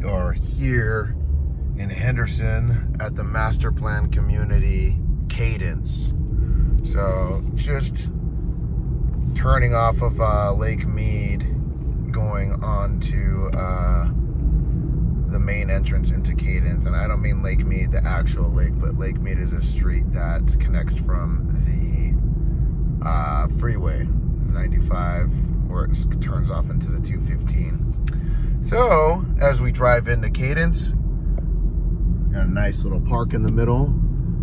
are here in Henderson at the master plan community Cadence. So just turning off of Lake Mead, going on to the main entrance into Cadence. And I don't mean Lake Mead, the actual lake, but Lake Mead is a street that connects from the freeway 95, where it turns off into the 215. So as we drive into Cadence, got a nice little park in the middle.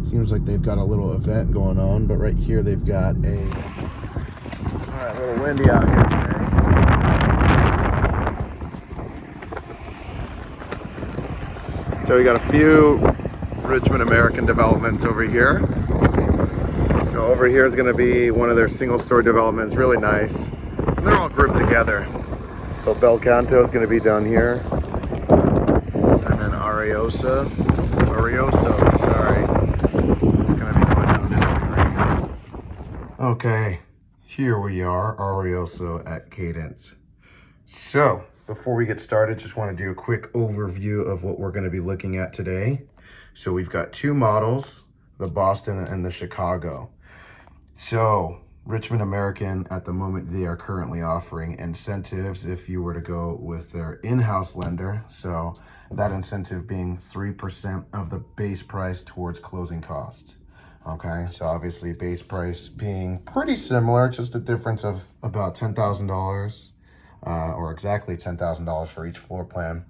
Seems like they've got a little event going on, but right here they've got a, all right, a little windy out here today. So we got a few Richmond American developments over here. So over here is going to be one of their single-story developments, really nice. And they're all grouped together. So Bel Canto is going to be down here, and then Arioso, sorry, it's going to be going down this street right here. Okay, here we are, Arioso at Cadence. So before we get started, just want to do a quick overview of what we're going to be looking at today. So we've got two models, the Boston and the Chicago. So Richmond American, at the moment, they are currently offering incentives if you were to go with their in-house lender. So that incentive being 3% of the base price towards closing costs. Okay, so obviously base price being pretty similar, just a difference of about $10,000 or exactly $10,000 for each floor plan.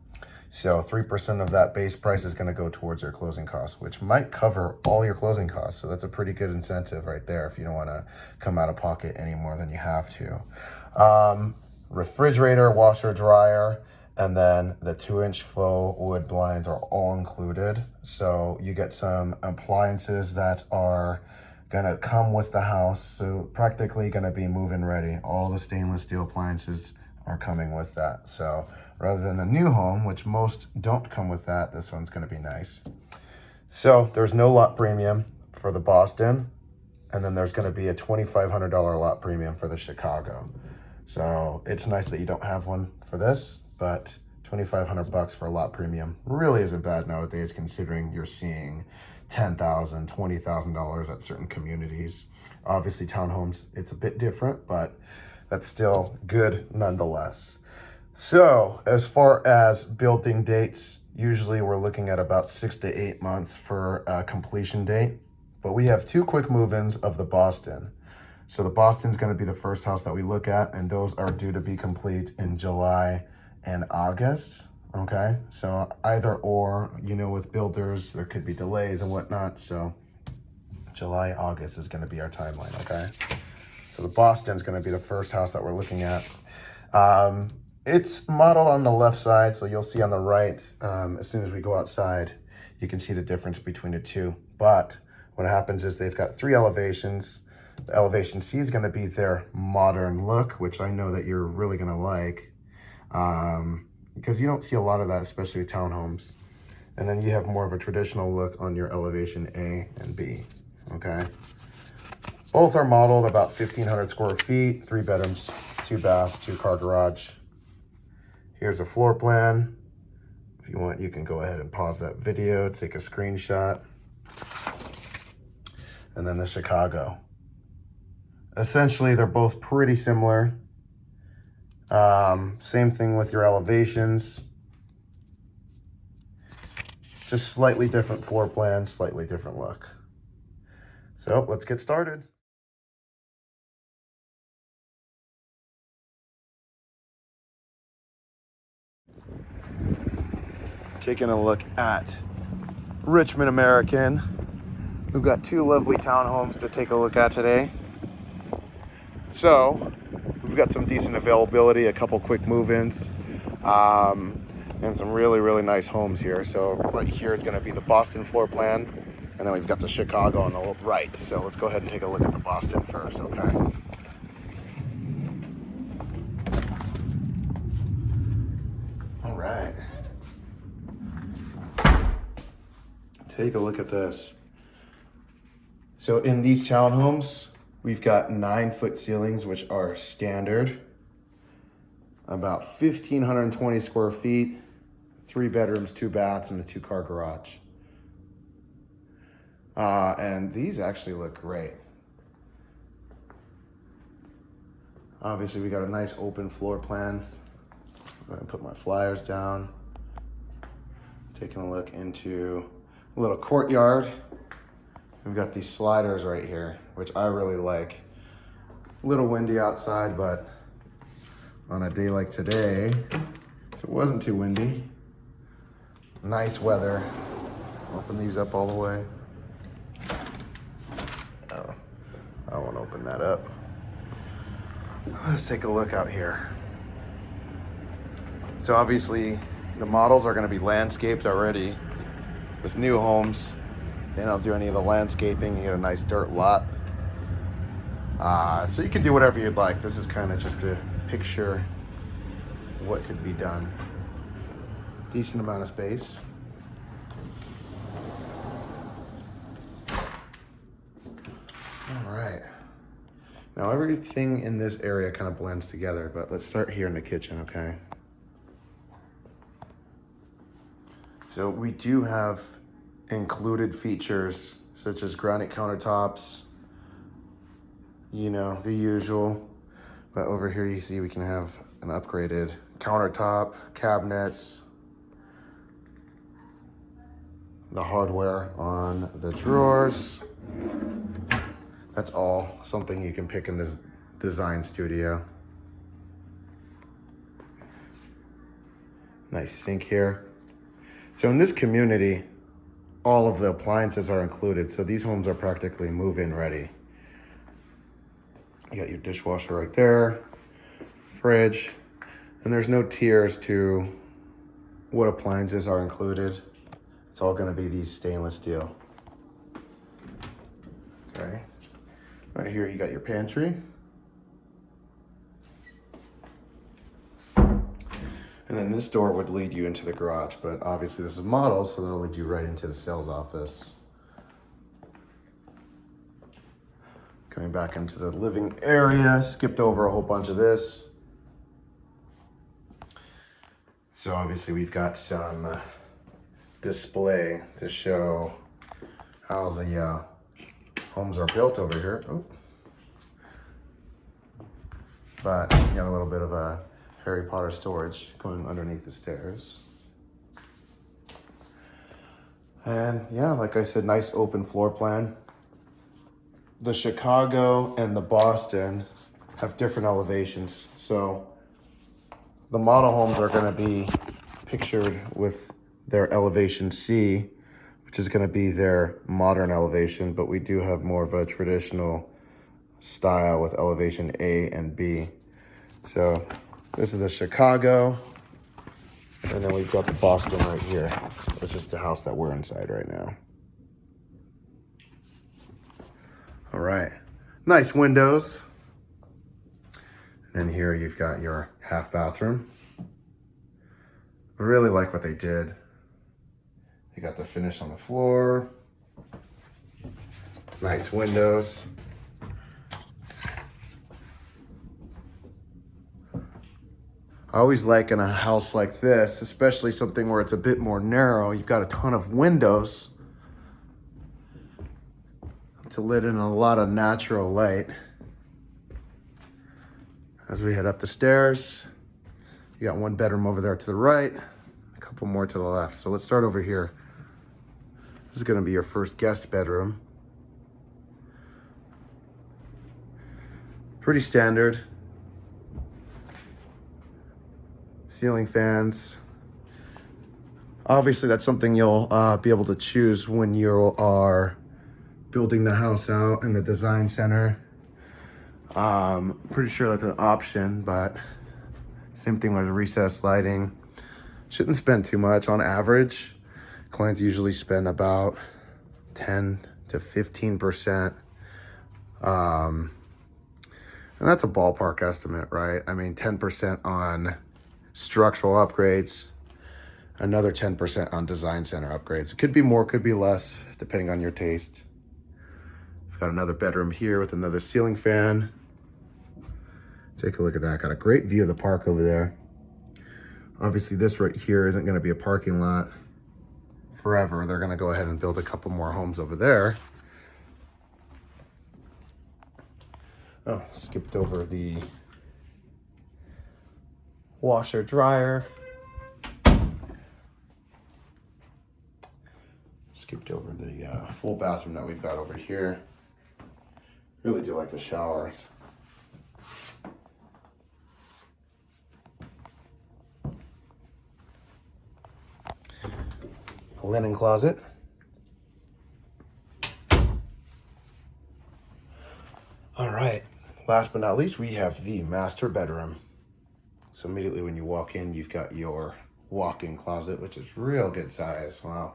So 3% of that base price is going to go towards your closing costs, which might cover all your closing costs. So that's a pretty good incentive right there if you don't want to come out of pocket any more than you have to. Refrigerator, washer, dryer, and then the 2-inch faux wood blinds are all included. So you get some appliances that are going to come with the house. So practically going to be move-in ready. All the stainless steel appliances are coming with that. So rather than a new home, which most don't come with that, this one's going to be nice. So there's no lot premium for the Boston, and then there's going to be a $2,500 lot premium for the Chicago. So it's nice that you don't have one for this, but $2,500 for a lot premium really isn't bad nowadays, considering you're seeing $10,000, $20,000 at certain communities. Obviously townhomes, it's a bit different, but that's still good nonetheless. So as far as building dates, usually we're looking at about 6 to 8 months for a completion date, but we have two quick move-ins of the Boston. So the Boston's going to be the first house that we look at, and those are due to be complete in July and August. Okay, so either or, you know, with builders, there could be delays and whatnot. So July, August is going to be our timeline. Okay. So the Boston's going to be the first house that we're looking at. It's modeled on the left side, so you'll see on the right, as soon as we go outside, you can see the difference between the two. But what happens is they've got 3 elevations. The elevation C is going to be their modern look, which I know that you're really going to like, because you don't see a lot of that, especially with townhomes. And then you have more of a traditional look on your elevation A and B, okay? Both are modeled about 1,500 square feet, 3 bedrooms, 2 baths, 2-car garage. Here's a floor plan. If you want, you can go ahead and pause that video, take a screenshot. And then the Chicago. Essentially, they're both pretty similar. Same thing with your elevations. Just slightly different floor plan, slightly different look. So let's get started. Taking a look at Richmond American. We've got 2 lovely townhomes to take a look at today. So we've got some decent availability, a couple quick move-ins, and some really, really nice homes here. So right here is going to be the Boston floor plan, and then we've got the Chicago on the right. So let's go ahead and take a look at the Boston first, okay? All right. Take a look at this. So in these townhomes, we've got 9-foot ceilings, which are standard. About 1,520 square feet, 3 bedrooms, 2 baths, and a 2-car garage. And these actually look great. Obviously, we got a nice open floor plan. I'm gonna put my flyers down. Taking a look into a little courtyard. We've got these sliders right here, which I really like. A little windy outside, but on a day like today, if it wasn't too windy, nice weather. Open these up all the way. Oh, I won't open that up. Let's take a look out here. So obviously the models are going to be landscaped already. With new homes, they don't do any of the landscaping. You get a nice dirt lot. So you can do whatever you'd like. This is kind of just a picture what could be done. Decent amount of space. All right. Now everything in this area kind of blends together, but let's start here in the kitchen, okay? So we do have included features such as granite countertops, you know, the usual. But over here you see we can have an upgraded countertop, cabinets, the hardware on the drawers. That's all something you can pick in this design studio. Nice sink here. So in this community, all of the appliances are included. So these homes are practically move-in ready. You got your dishwasher right there, fridge, and there's no tiers to what appliances are included. It's all gonna be these stainless steel. Okay. Right here, you got your pantry. And then this door would lead you into the garage, but obviously this is model, so that'll lead you right into the sales office. Coming back into the living area, skipped over a whole bunch of this. So obviously we've got some display to show how the homes are built over here. Oh. But you got a little bit of a Harry Potter storage going underneath the stairs. And yeah, like I said, nice open floor plan. The Chicago and the Boston have different elevations. So the model homes are gonna be pictured with their elevation C, which is gonna be their modern elevation, but we do have more of a traditional style with elevation A and B. So this is the Chicago, and then we've got the Boston right here, which is the house that we're inside right now. All right, nice windows. And here you've got your half bathroom. I really like what they did. They got the finish on the floor. Nice windows. I always like in a house like this, especially something where it's a bit more narrow, you've got a ton of windows to let in a lot of natural light. As we head up the stairs, you got one bedroom over there to the right, a couple more to the left. So let's start over here. This is gonna be your first guest bedroom. Pretty standard. Ceiling fans. Obviously that's something you'll be able to choose when you are building the house out in the design center. Pretty sure that's an option, but same thing with recessed lighting. Shouldn't spend too much. On average, clients usually spend about 10 to 15%. And that's a ballpark estimate, right? I mean, 10% on structural upgrades, another 10% on design center upgrades. It could be more, could be less, depending on your taste. We've got another bedroom here with another ceiling fan. Take a look at that. Got a great view of the park over there. Obviously this right here isn't gonna be a parking lot forever. They're gonna go ahead and build a couple more homes over there. Oh, skipped over the washer dryer. Skipped over the full bathroom that we've got over here. Really do like the showers. A linen closet. All right, last but not least, we have the master bedroom. So immediately when you walk in, you've got your walk-in closet, which is real good size. Wow.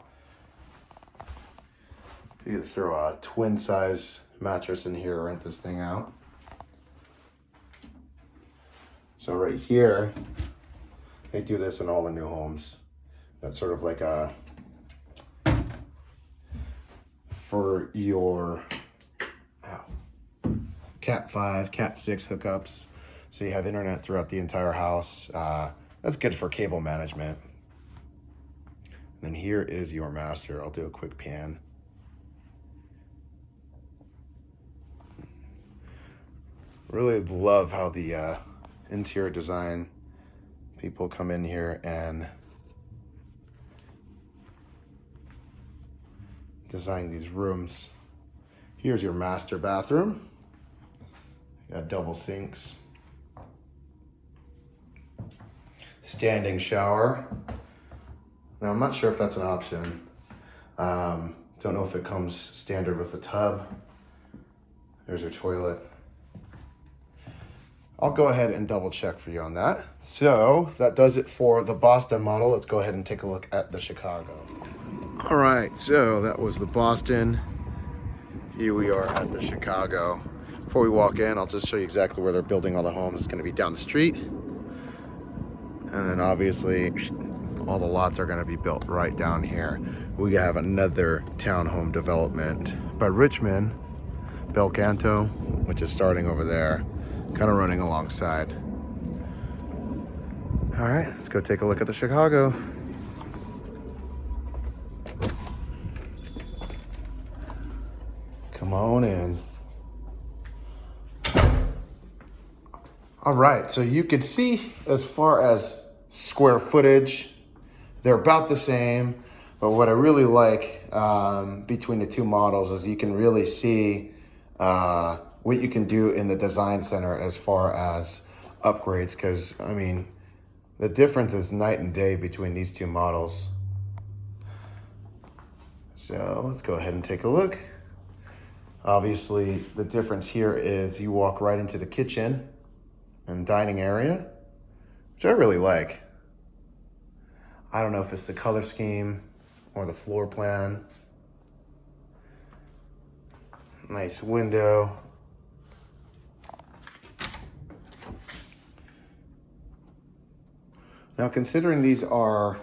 You could throw a twin size mattress in here, rent this thing out. So right here, they do this in all the new homes. That's sort of like a, for your Cat 5, Cat 6 hookups. So you have internet throughout the entire house. That's good for cable management. And then here is your master. I'll do a quick pan. Really love how the interior design people come in here and design these rooms. Here's your master bathroom. You got double sinks. Standing shower. Now I'm not sure if that's an option. Don't know if it comes standard with the tub. There's your toilet. I'll go ahead and double check for you on that. So that does it for the Boston model. Let's go ahead and take a look at the Chicago. All right, so that was the Boston. Here we are at the Chicago. Before we walk in, I'll just show you exactly where they're building all the homes. It's gonna be down the street. And then obviously, all the lots are gonna be built right down here. We have another townhome development by Richmond, Belcanto, which is starting over there, kind of running alongside. All right, let's go take a look at the Chicago. Come on in. All right, so you could see as far as square footage, they're about the same, but what I really like between the two models is you can really see what you can do in the design center as far as upgrades, because I mean, the difference is night and day between these two models. So let's go ahead and take a look. Obviously, the difference here is you walk right into the kitchen and dining area, which I really like. I don't know if it's the color scheme or the floor plan. Nice window. Now, considering these are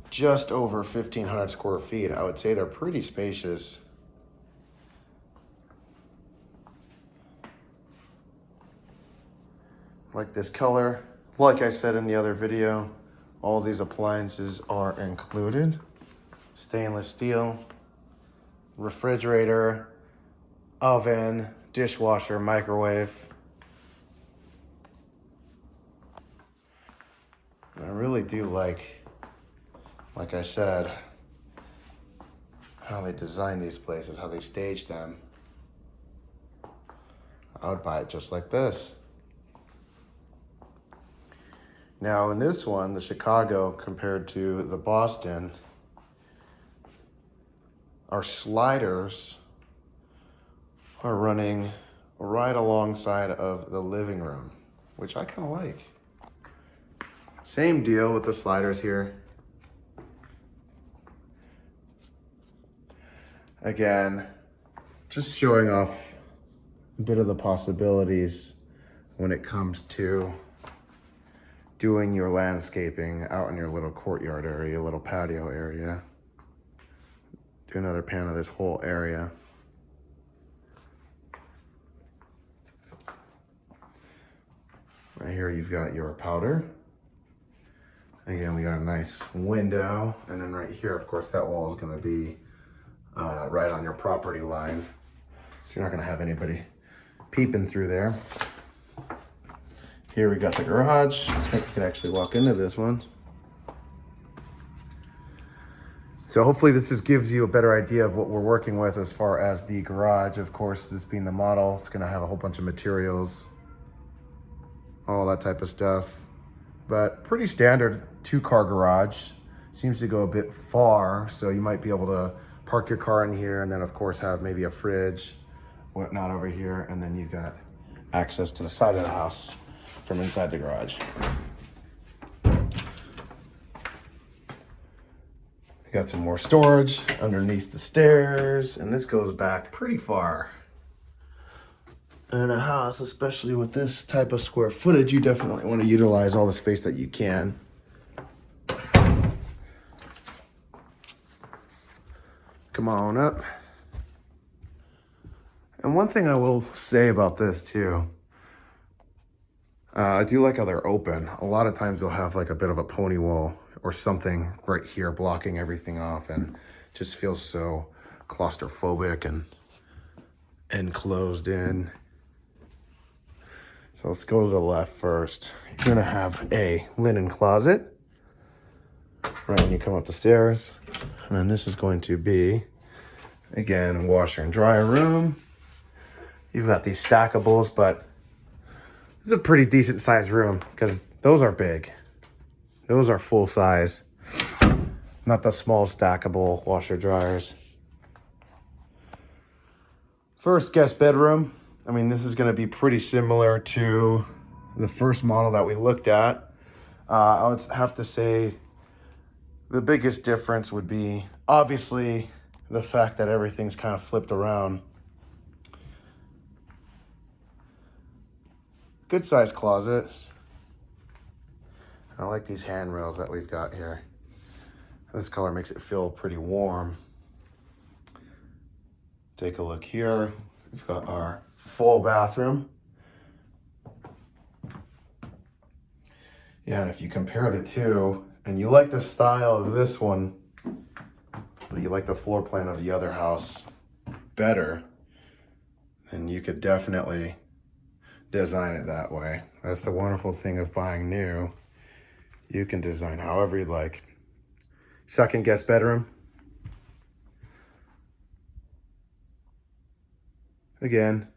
just over 1,500 square feet, I would say they're pretty spacious. Like this color. Like I said in the other video, all these appliances are included. Stainless steel, refrigerator, oven, dishwasher, microwave. I really do like I said, how they design these places, how they stage them. I would buy it just like this. Now in this one, the Chicago compared to the Boston, our sliders are running right alongside of the living room, which I kind of like. Same deal with the sliders here. Again, just showing off a bit of the possibilities when it comes to doing your landscaping out in your little courtyard area, little patio area. Do another pan of this whole area. Right here you've got your powder. Again, we got a nice window, and then right here, of course, that wall is going to be right on your property line. So you're not going to have anybody peeping through there. Here we got the garage. I think you can actually walk into this one. So hopefully this just gives you a better idea of what we're working with as far as the garage. Of course, this being the model, it's going to have a whole bunch of materials, all that type of stuff. But pretty standard 2-car garage. Seems to go a bit far, so you might be able to park your car in here and then of course have maybe a fridge, whatnot over here, and then you've got access to the side of the house from inside the garage. We got some more storage underneath the stairs, and this goes back pretty far. In a house, especially with this type of square footage, you definitely want to utilize all the space that you can. Come on up. And one thing I will say about this too, I do like how they're open. A lot of times they'll have like a bit of a pony wall or something right here blocking everything off, and just feels so claustrophobic and enclosed in. So let's go to the left first. You're gonna have a linen closet right when you come up the stairs. And then this is going to be, again, a washer and dryer room. You've got these stackables, but this is a pretty decent sized room because those are big. Those are full size, not the small stackable washer dryers. First guest bedroom. I mean, this is going to be pretty similar to the first model that we looked at. I would have to say the biggest difference would be obviously the fact that everything's kind of flipped around. Good sized closet. I like these handrails that we've got here. This color makes it feel pretty warm. Take a look here. We've got our full bathroom. Yeah, and if you compare the two, and you like the style of this one, but you like the floor plan of the other house better, then you could definitely design it that way. That's the wonderful thing of buying new. You can design however you'd like. Second guest bedroom. Again,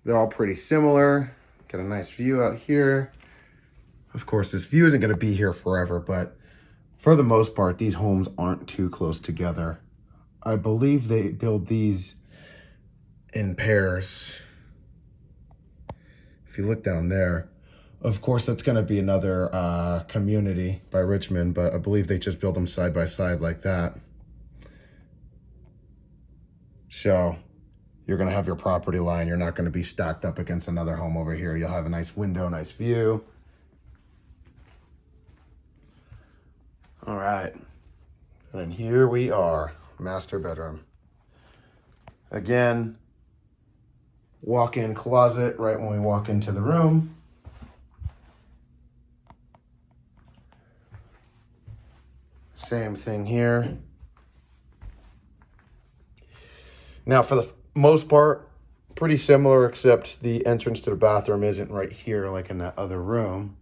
they're all pretty similar. Got a nice view out here. Of course, this view isn't going to be here forever, but for the most part, these homes aren't too close together. I believe they build these in pairs. If you look down there, of course, that's going to be another community by Richmond, but I believe they just build them side by side like that. So you're going to have your property line. You're not going to be stacked up against another home over here. You'll have a nice window, nice view. All right. And here we are, master bedroom. Again, walk-in closet right when we walk into the room. Same thing here. Now, for the most part, pretty similar, except the entrance to the bathroom isn't right here like in that other room.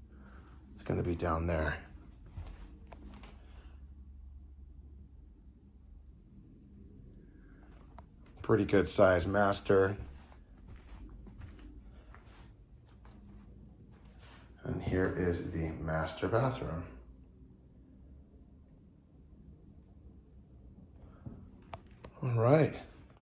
It's going to be down there. Pretty good size master. And here is the master bathroom. All right.